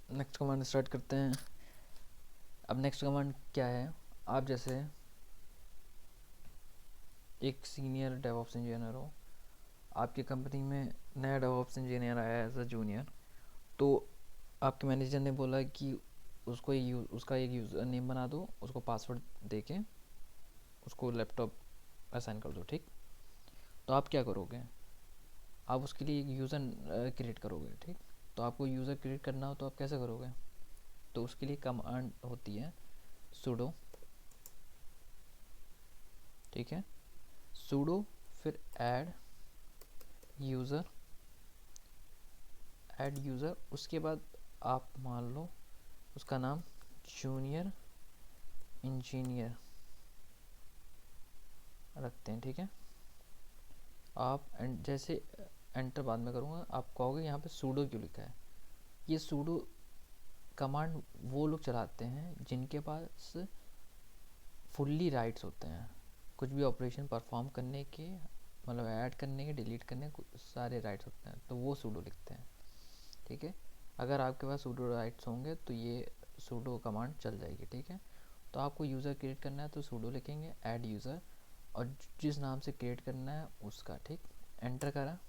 Next command start करते हैं। अब नेक्स्ट कमांड क्या है, आप जैसे एक सीनियर डेवऑप्स इंजीनियर हो, आपकी कंपनी में नया डेवऑप्स इंजीनियर आया है एज अ जूनियर, तो आपके मैनेजर ने बोला कि उसका एक यूज़र नेम बना दो, उसको पासवर्ड दे के उसको लैपटॉप असाइन कर दो, ठीक। तो आप क्या करोगे, आप उसके लिए एक यूज़र क्रिएट करोगे, ठीक। तो आपको यूज़र क्रिएट करना हो तो आप कैसे करोगे, तो उसके लिए कमांड होती है sudo, ठीक है। sudo फिर ऐड यूज़र, उसके बाद आप मान लो उसका नाम जूनियर इंजीनियर रखते हैं, ठीक है। आप जैसे एंटर बाद में करूँगा, आप कहोगे यहाँ पे सूडो क्यों लिखा है। ये सूडो कमांड वो लोग चलाते हैं जिनके पास फुल्ली राइट्स होते हैं, कुछ भी ऑपरेशन परफॉर्म करने के, मतलब ऐड करने के, डिलीट करने के सारे राइट्स होते हैं, तो वो सूडो लिखते हैं, ठीक है। अगर आपके पास सूडो राइट्स होंगे तो ये सूडो कमांड चल जाएगी, ठीक है। तो आपको यूज़र क्रिएट करना है तो सूडो लिखेंगे ऐड यूज़र, और जिस नाम से क्रिएट करना है उसका, ठीक। एंटर करा,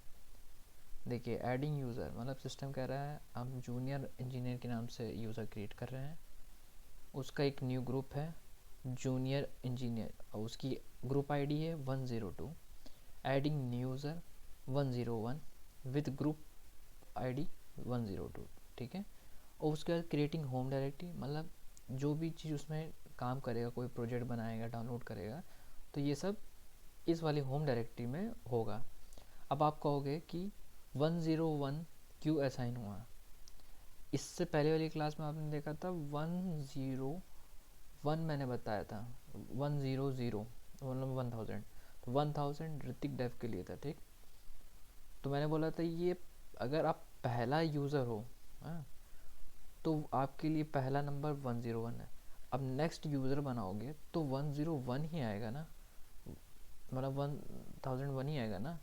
देखिए एडिंग यूज़र, मतलब सिस्टम कह रहा है हम जूनियर इंजीनियर के नाम से यूज़र क्रिएट कर रहे हैं, उसका एक न्यू ग्रुप है जूनियर इंजीनियर और उसकी ग्रुप आईडी है 102, adding new user 101 with group ID 102, ठीक है। और उसके बाद क्रिएटिंग होम डायरेक्टरी, मतलब जो भी चीज़ उसमें काम करेगा, कोई प्रोजेक्ट बनाएगा, डाउनलोड करेगा, तो ये सब इस वाली होम डायरेक्टरी में होगा। अब आप कहोगे कि 101 क्यों असाइन हुआ, इससे पहले वाली क्लास में आपने देखा था 101 मैंने बताया था, 100 मतलब 1000, तो 1000 ऋतिक डेव के लिए था, ठीक। तो मैंने बोला था ये अगर आप पहला यूज़र हो, हाँ, तो आपके लिए पहला नंबर 101 है। अब नेक्स्ट यूज़र बनाओगे तो 101 ही आएगा ना, मतलब 1001 ही आएगा ना,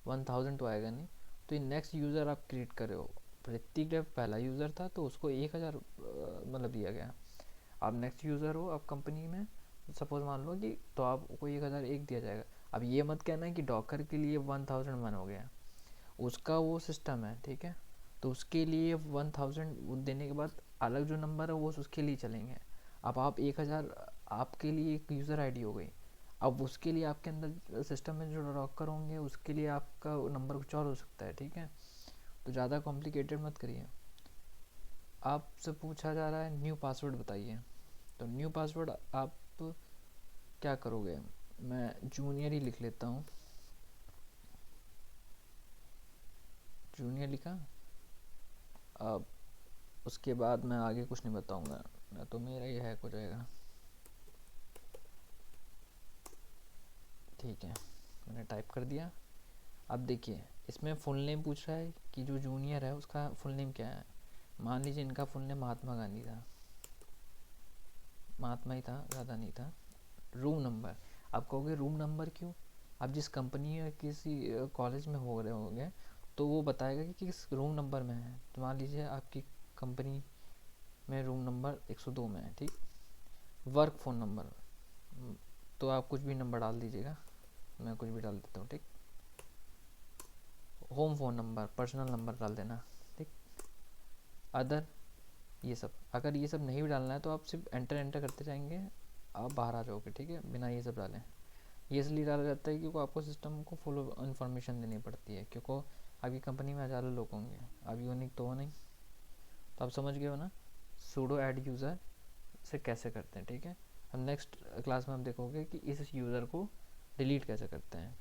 1000 तो आएगा नहीं। तो ये नेक्स्ट यूज़र आप क्रिएट कर रहे हो, ऋतिक देव पहला यूज़र था तो उसको 1000 मतलब दिया गया। आप नेक्स्ट यूज़र हो आप कंपनी में, सपोज मान लो कि, तो आपको 1001 दिया जाएगा। अब ये मत कहना कि डॉकर के लिए 1001 हो गया, उसका वो सिस्टम है, ठीक है। तो उसके लिए 1000 देने के बाद अलग जो नंबर है वो उसके लिए चलेंगे। अब आप 1000 आपके लिए एक यूज़र आईडी हो गई, अब उसके लिए आपके अंदर सिस्टम में जो डॉकर होंगे उसके लिए आपका नंबर कुछ और हो सकता है, ठीक है। तो ज़्यादा कॉम्प्लिकेटेड मत करिए। आपसे पूछा जा रहा है न्यू पासवर्ड बताइए, तो न्यू पासवर्ड आप क्या करोगे, मैं जूनियर ही लिख लेता हूँ, जूनियर लिखा। अब उसके बाद मैं आगे कुछ नहीं बताऊँगा, ना तो मेरा ही हैक हो जाएगा, ठीक है। मैंने टाइप कर दिया। अब देखिए इसमें फुल नेम पूछ रहा है कि जो जूनियर है उसका फुल नेम क्या है। मान लीजिए इनका फुल नेम महात्मा गांधी था, महात्मा ही था, ज़्यादा नहीं था। रूम नंबर, आप कहोगे रूम नंबर क्यों, आप जिस कंपनी या किसी कॉलेज में हो रहे होंगे तो वो बताएगा कि किस रूम नंबर में है। तो मान लीजिए आपकी कंपनी में रूम नंबर 102 में है, ठीक। वर्क फ़ोन नंबर, तो आप कुछ भी नंबर डाल दीजिएगा, मैं कुछ भी डाल देता हूँ, ठीक। Home phone number, personal number डाल देना, ठीक। अदर, ये सब, अगर ये सब नहीं भी डालना है तो आप सिर्फ एंटर एंटर करते जाएंगे, आप बाहर आ जाओगे, ठीक है, बिना ये सब डालें। ये इसलिए डाला जाता है क्योंकि आपको सिस्टम को फुल इन्फॉर्मेशन देनी पड़ती है, क्योंकि आपकी कंपनी में हज़ारों लोग होंगे, अब यूनिक तो हो नहीं। तो आप समझ गए हो ना सूडो ऐड यूज़र से कैसे करते हैं, ठीक है। हम नेक्स्ट क्लास में हम देखोगे कि इस यूज़र को डिलीट कैसे करते हैं।